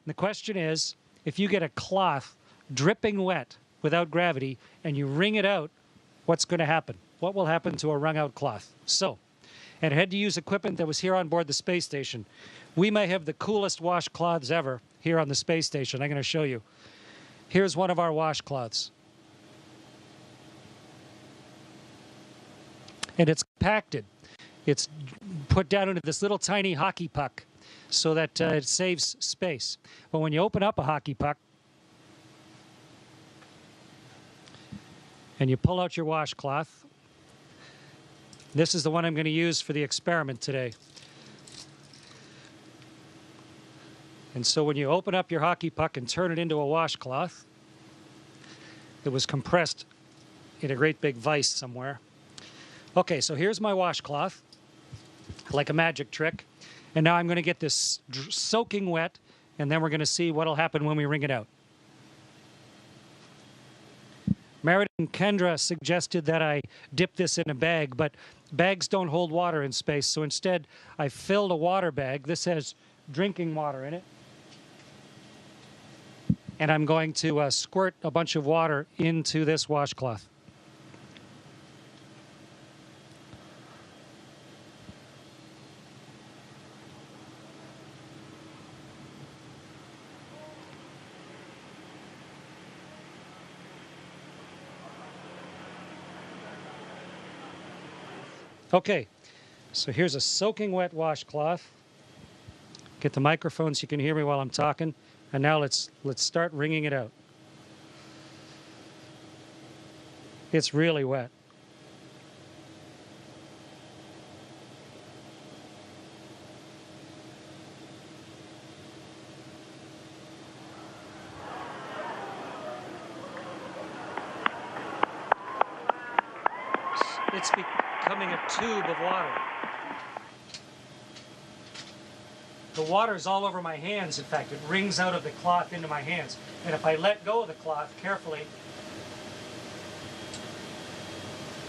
The question is, if you get a cloth dripping wet without gravity and you wring it out, what's going to happen? What will happen to a wrung out cloth? So, and I had to use equipment that was here on board the space station. We may have the coolest washcloths ever here on the space station. I'm going to show you. Here's one of our washcloths. And it's compacted. It's put down into this little tiny hockey puck so that it saves space. But when you open up a hockey puck and you pull out your washcloth, this is the one I'm going to use for the experiment today. And so when you open up your hockey puck and turn it into a washcloth, it was compressed in a great big vise somewhere. Okay, so here's my washcloth, like a magic trick. And now I'm going to get this soaking wet, and then we're going to see what will happen when we wring it out. Meredith and Kendra suggested that I dip this in a bag, but bags don't hold water in space, so instead I filled a water bag. This has drinking water in it. And I'm going to squirt a bunch of water into this washcloth. Okay, so here's a soaking wet washcloth. Get the microphone so you can hear me while I'm talking. And now let's start wringing it out. It's really wet. It's becoming a tube of water. The water's all over my hands, in fact. It wrings out of the cloth into my hands. And if I let go of the cloth carefully,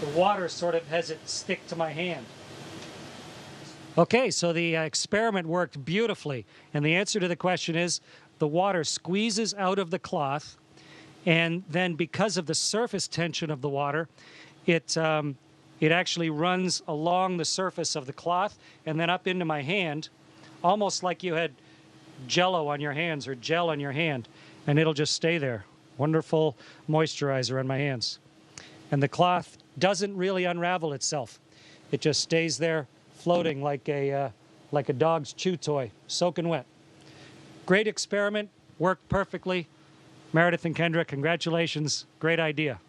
the water sort of has it stick to my hand. Okay, so the experiment worked beautifully. And the answer to the question is, the water squeezes out of the cloth, and then because of the surface tension of the water, it actually runs along the surface of the cloth and then up into my hand, almost like you had Jell-O on your hands or gel on your hand, and it'll just stay there. Wonderful moisturizer on my hands. And the cloth doesn't really unravel itself. It just stays there floating like a dog's chew toy, soaking wet. Great experiment, worked perfectly. Meredith and Kendra, congratulations. Great idea.